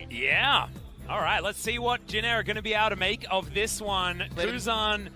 Yeah. All right, let's see what Jin Air are going to be able to make of this one. Kuzan,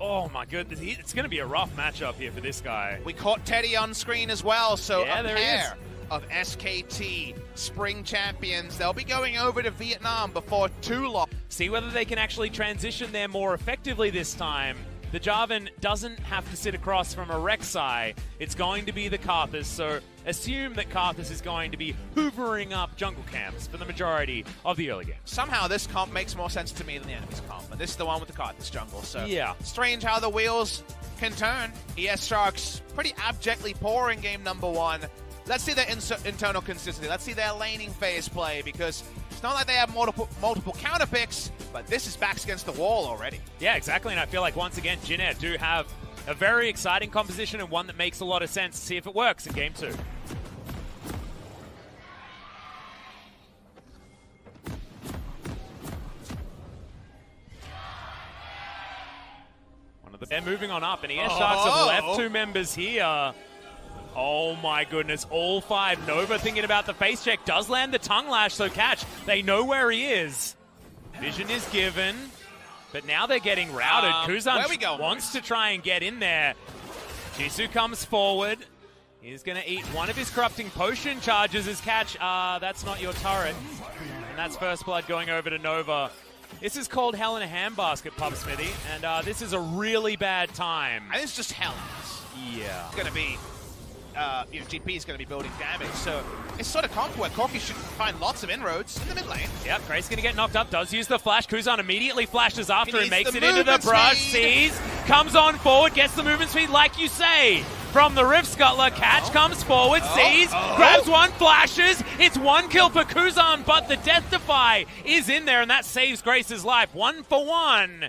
oh my goodness, it's going to be a rough matchup here for this guy. We caught Teddy on screen as well, so yeah, a pair of SKT spring champions. They'll be going over to Vietnam before too long. See whether they can actually transition there more effectively this time. The Jarvan doesn't have to sit across from a Rek'Sai. It's going to be the Karthus, so assume that Karthus is going to be hoovering up jungle camps for the majority of the early game. Somehow this comp makes more sense to me than the enemy's comp, but this is the one with the Karthus jungle, so yeah. Strange how the wheels can turn. ES Sharks pretty abjectly poor in game number 1. Let's see their internal consistency. Let's see their laning phase play, because it's not like they have multiple counter picks, but this is backs against the wall already. Yeah, exactly, and I feel like once again, Jin Air do have a very exciting composition and one that makes a lot of sense. See if it works in game 2. They're moving on up, and ES Sharks have left 2 members here. Oh my goodness, all 5. Nova thinking about the face check, does land the tongue lash, so catch. They know where he is. Vision is given, but now they're getting routed. Kuzan wants to try and get in there. Jisoo comes forward. He's going to eat one of his corrupting potion charges as catch. That's not your turret. And that's first blood going over to Nova. This is called Hell in a Handbasket, Pub Smithy, and this is a really bad time. I think it's just hell. Yeah. It's going to be... GP is going to be building damage, so it's sort of comp where Corki should find lots of inroads in the mid lane. Yep, Grace going to get knocked up, does use the flash. Kuzan immediately flashes after and makes it into the brush, sees, comes on forward, gets the movement speed like you say. From the Rift Scuttler, catch comes forward, sees, grabs one, flashes. It's 1 kill for Kuzan, but the Death Defy is in there, and that saves Grace's life. 1 for 1.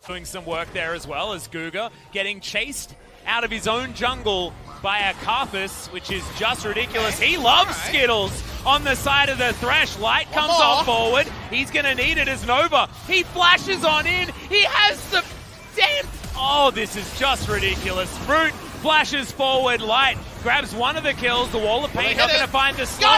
Doing some work there as well as Guga getting chased out of his own jungle by a Karthus, which is just ridiculous. He loves Skittles on the side of the Thresh. Light comes on forward. He's going to need it as Nova. He flashes on in. He has the damn... Oh, this is just ridiculous. Root flashes forward. Light grabs one of the kills. The Wall of Pain not going to find the snow.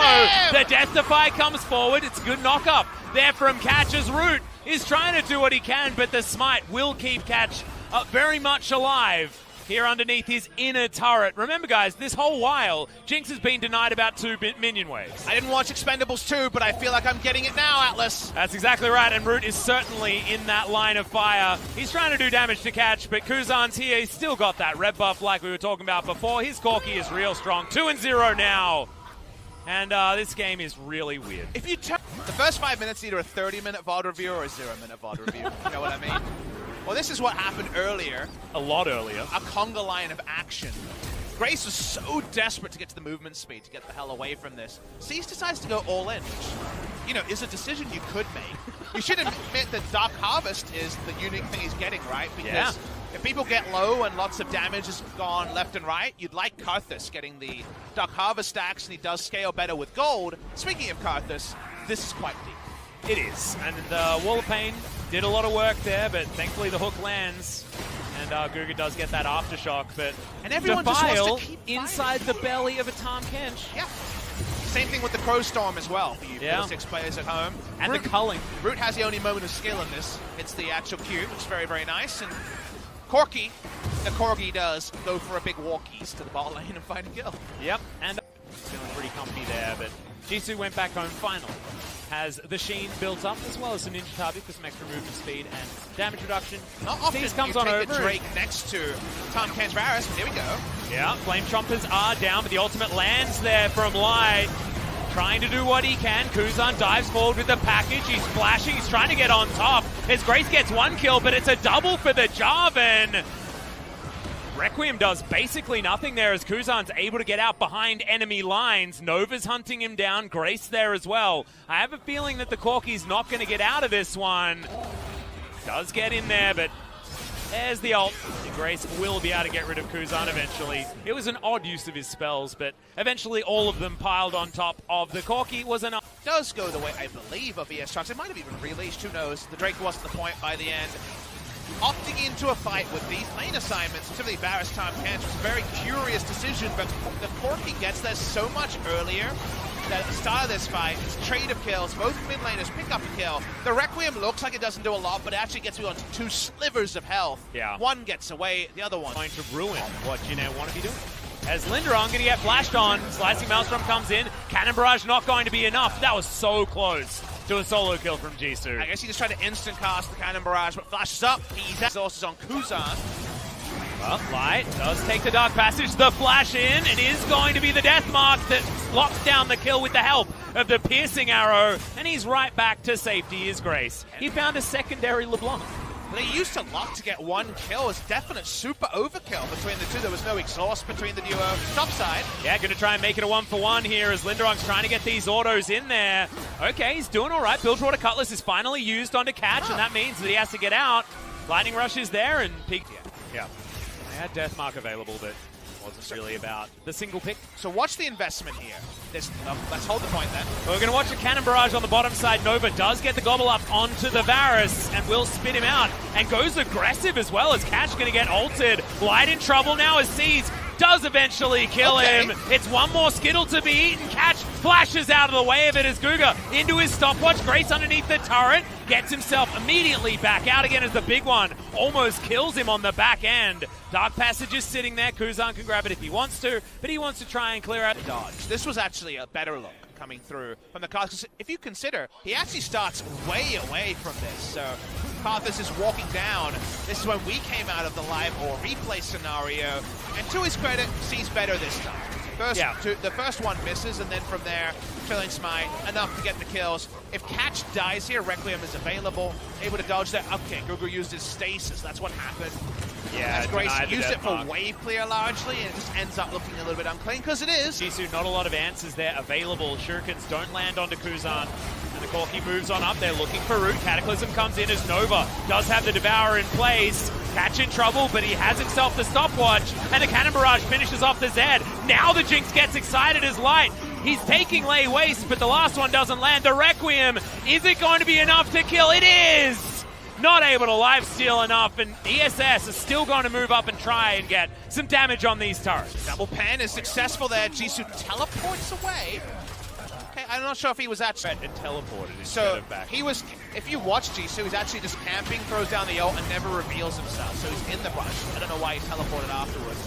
The Death Defy comes forward. It's a good knock-up there from Catch as Root is trying to do what he can, but the Smite will keep Catch very much alive here underneath his inner turret. Remember, guys, this whole while, Jinx has been denied about 2 minion waves. I didn't watch Expendables 2, but I feel like I'm getting it now, Atlas. That's exactly right, and Root is certainly in that line of fire. He's trying to do damage to Catch, but Kuzan's here. He's still got that red buff like we were talking about before. His Corki is real strong. 2-0 now. And this game is really weird. If you turn the first 5 minutes, either a 30-minute VOD review or a 0-minute VOD review. You know what I mean? Well, this is what happened earlier. A lot earlier. A conga line of action. Grace was so desperate to get to the movement speed to get the hell away from this. Cease decides to go all in, which, you know, is a decision you could make. You should admit that Dark Harvest is the unique thing he's getting, right? Because if people get low and lots of damage is gone left and right, you'd like Karthus getting the Dark Harvest stacks, and he does scale better with gold. Speaking of Karthus, this is quite deep. It is, and the Wall of Pain did a lot of work there, but thankfully the hook lands, and Guga does get that aftershock, but and everyone just wants to keep inside the belly of a Tahm Kench. Yeah. Same thing with the Crow Storm as well, for you 6 players at home. And Root, the culling. Root has the only moment of skill in this. It's the actual Q, which is very, very nice, and Corki, the Corgi does go for a big walkies to the bot lane and find a kill. Yep, and feeling pretty comfy there, but Jisoo went back home finally. Has the Sheen built up, as well as the Ninja Tabi for some extra movement speed and damage reduction. Not often comes you on take over. the Drake next to Tahm Kench Varus, but here we go. Yeah, Flame Chompers are down, but the ultimate lands there from Light. Trying to do what he can. Kuzan dives forward with the package. He's flashing, he's trying to get on top. As Grace gets 1 kill, but it's a double for the Jarvan. Requiem does basically nothing there as Kuzan's able to get out behind enemy lines. Nova's hunting him down, Grace there as well. I have a feeling that the Corki's not going to get out of this one. Does get in there, but there's the ult. Grace will be able to get rid of Kuzan eventually. It was an odd use of his spells, but eventually all of them piled on top of the Corki was enough. Does go the way, I believe, of ES Sharks. It might have even released, who knows. The Drake wasn't the point by the end. Opting into a fight with these lane assignments, specifically Varus Tahm Kench, was a very curious decision, but the Corki gets there so much earlier. at the start of this fight, it's trade of kills. Both mid laners pick up a kill. The Requiem looks like it doesn't do a lot, but it actually gets me onto 2 slivers of health. Yeah. One gets away, the other one going to ruin what Jin want to be doing. As Linderon going to get flashed on, Slicing Maelstrom comes in, Cannon Barrage not going to be enough. That was so close to a solo kill from Jisoo. I guess he just tried to instant cast the Cannon Barrage, but flashes up. He's exhausted on Kuzan. Well, Light does take the Dark Passage, the flash in. It is going to be the Death Mark that locks down the kill with the help of the Piercing Arrow, and he's right back to safety is Grace. He found a secondary LeBlanc. They used to luck to get 1 kill. It's definite super overkill between the two. There was no exhaust between the duo. Top side. Yeah, going to try and make it a 1-for-1 here as Linderon's trying to get these autos in there. Okay, he's doing all right. Bilgewater Cutlass is finally used onto Catch, and that means that he has to get out. Lightning Rush is there, and peak. Yeah. They had Death Mark available, but wasn't really about the single pick. So watch the investment here. Let's hold the point then. We're going to watch a Cannon Barrage on the bottom side. Nova does get the gobble up onto the Varus and will spin him out and goes aggressive as well as Catch going to get ulted. Light in trouble now as Seas does eventually kill him. It's one more Skittle to be eaten. Catch flashes out of the way of it as Guga into his stopwatch. Grace underneath the turret gets himself immediately back out again as the big one almost kills him on the back end. Dark Passage is sitting there. Kuzan can grab it if he wants to, but he wants to try and clear out the dodge. This was actually a better look coming through from the Karthus. If you consider, he actually starts way away from this. So Karthus is walking down. This is when we came out of the live or replay scenario. And to his credit, sees better this time. The first one misses, and then from there, Killing Smite, enough to get the kills. If Catch dies here, Requiem is available, able to dodge that. Okay, Gugu used his stasis, that's what happened. Yeah, Grace used it for wave clear largely, and it just ends up looking a little bit unclean, because it is. Jisoo, not a lot of answers there available. Shurikens don't land onto Kuzan. And the Corki moves on up. They're looking for Root. Cataclysm comes in as Nova does have the Devourer in place. Catch in trouble, but he has himself the stopwatch. And the Cannon Barrage finishes off the Zed. Now the Jinx gets excited as Light. He's taking Lay Waste, but the last one doesn't land. The Requiem, is it going to be enough to kill? It is! Not able to lifesteal enough, and ESS is still going to move up and try and get some damage on these turrets. Double pan is successful there. Jisoo teleports away. Okay, I'm not sure if he was actually teleported instead so of back. he was. If you watch Jisoo, he's actually just camping, throws down the ult, and never reveals himself. So he's in the brush. I don't know why he teleported afterwards.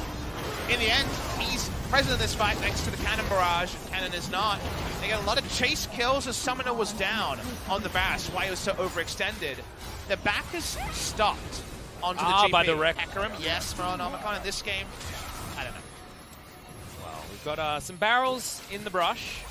In the end, he's present in this fight next to the Cannon Barrage. Cannon is not. They got a lot of chase kills as Summoner was down on the Bass. Why he was so overextended. The back is stopped onto the GP. By the Hecarim, yes, for Omicron in this game. I don't know. Well, we've got some barrels in the brush.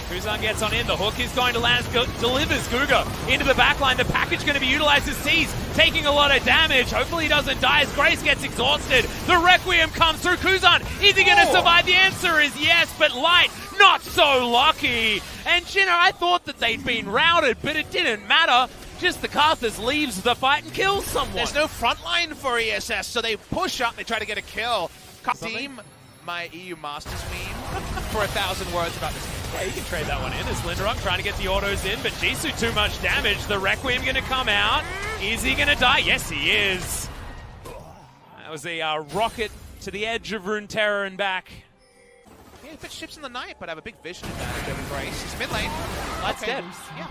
Kuzan gets on in. The hook is going to land. Delivers Guga into the backline. The package going to be utilized as Seas, taking a lot of damage. Hopefully he doesn't die as Grace gets exhausted. The Requiem comes through. Kuzan, is he going to survive? The answer is yes, but Light, not so lucky. And Jinner, I thought that they'd been routed, but it didn't matter. Just the Karthus leaves the fight and kills someone. There's no front line for ESS, so they push up, they try to get a kill. Team, my EU Masters meme, for 1,000 words about this game. Yeah, you can trade that one in as Linderon trying to get the autos in, but Jisoo too much damage. The Requiem going to come out. Is he going to die? Yes, he is. That was a rocket to the edge of Runeterra and back. Yeah, he puts ships in the night, but I have a big vision advantage over Grace. He's mid lane. That's dead. Yeah.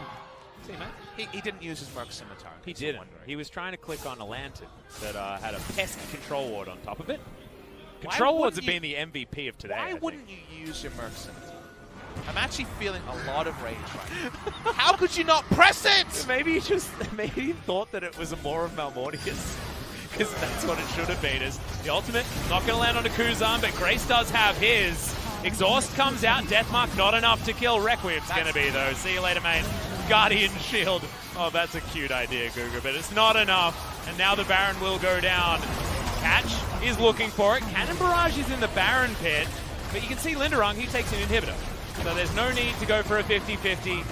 See, man. He didn't use his Merc Scimitar. He didn't. He was trying to click on a lantern that had a pest control ward on top of it. Control wards have been the MVP of today. Why wouldn't you use your Merc Scimitar? I'm actually feeling a lot of rage right now. How could you not press it? Maybe he thought that it was a more of Malmortius. Because that's what it should have been. Is the ultimate not going to land on a Kuzan, but Grace does have his. Exhaust comes out. Deathmark not enough to kill. Requiem's going to be though. See you later, mate. Guardian Shield. Oh, that's a cute idea, Guga, but it's not enough. And now the Baron will go down. Catch is looking for it. Cannon Barrage is in the Baron pit, but you can see Linderung, he takes an inhibitor. So there's no need to go for a 50-50.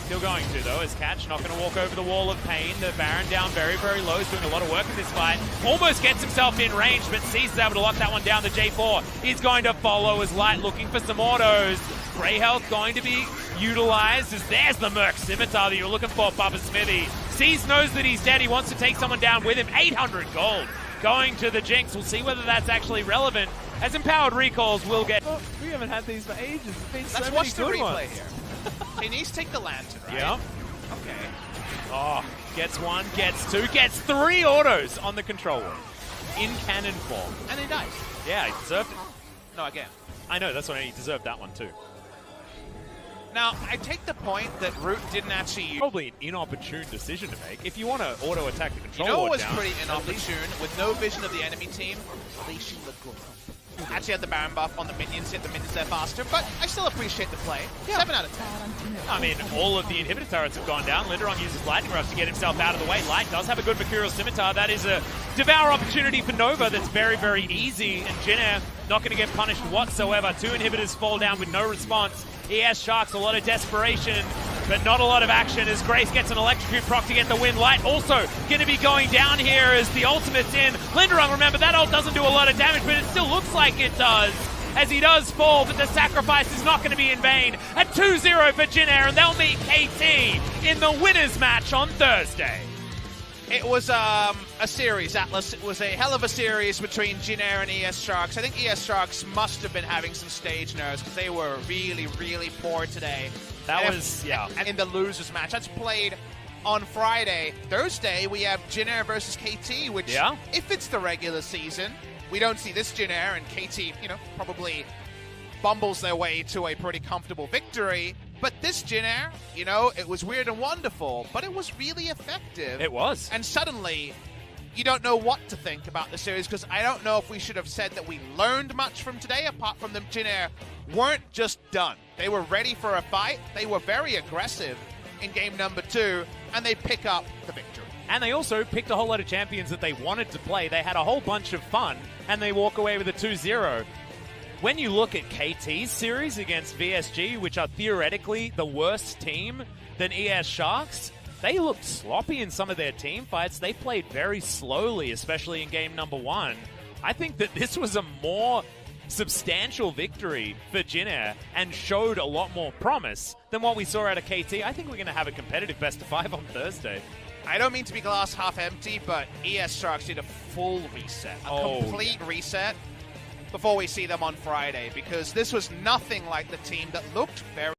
Still going to, though, as Catch not going to walk over the wall of pain. The Baron down very, very low. He's doing a lot of work in this fight. Almost gets himself in range, but Cease is able to lock that one down. The J4 is going to follow as Light looking for some autos. Grey Health going to be utilized as there's the Merc Scimitar that you were looking for, Papa Smithy. Cease knows that he's dead. He wants to take someone down with him. 800 gold going to the Jinx. We'll see whether that's actually relevant. as empowered recalls will get... Oh, we haven't had these for ages. It's been so Let's many watch the good replay ones. here. He needs to take the lantern, right? Yeah. Okay. Oh, gets one, gets two, gets three autos on the control room. In cannon form. And he dies. Yeah, he deserved it. No, again. I know, that's what he deserved that one too. Now, I take the point that Root didn't actually use... Probably an inopportune decision to make. If you want to auto-attack the control You know ward what was down, pretty inopportune? With no vision of the enemy team, unleashing the glove. Actually had the Baron buff on the minions, hit the minions there faster, but I still appreciate the play. Yeah. 7 out of 10. I mean, all of the inhibitor turrets have gone down. Linderong uses Lightning Rush to get himself out of the way. Light does have a good Mercurial Scimitar. That is a devour opportunity for Nova that's very, very easy. And Jin Air not going to get punished whatsoever. 2 inhibitors fall down with no response. ES Sharks, a lot of desperation, but not a lot of action as Grace gets an electrocute proc to get the win. Light also going to be going down here as the ultimate's in. Linderong, remember, that ult doesn't do a lot of damage, but it still looks like it does, as he does fall, but the sacrifice is not going to be in vain. At 2-0 for Jin Air, and they'll meet KT in the winners match on Thursday. It was a series, Atlas. It was a hell of a series between Jin Air and ES Sharks. I think ES Sharks must have been having some stage nerves because they were really, really poor today. And in the losers match. That's played on Friday. Thursday, we have Jin Air versus KT, which, if it's the regular season, we don't see this Jin Air, and KT, probably bumbles their way to a pretty comfortable victory. But this Jin Air, it was weird and wonderful, but it was really effective. It was. And suddenly, you don't know what to think about the series, because I don't know if we should have said that we learned much from today, apart from the Jin Air weren't just done. They were ready for a fight. They were very aggressive in game number 2, and they pick up the victory. And they also picked a whole lot of champions that they wanted to play. They had a whole bunch of fun, and they walk away with a 2-0. When you look at KT's series against VSG, which are theoretically the worst team than ES Sharks, they looked sloppy in some of their team fights. They played very slowly, especially in game number 1. I think that this was a more substantial victory for Jin Air and showed a lot more promise than what we saw out of KT. I think we're going to have a competitive best-of-5 on Thursday. I don't mean to be glass half empty, but ES Sharks need a full reset, a complete reset, before we see them on Friday, because this was nothing like the team that looked very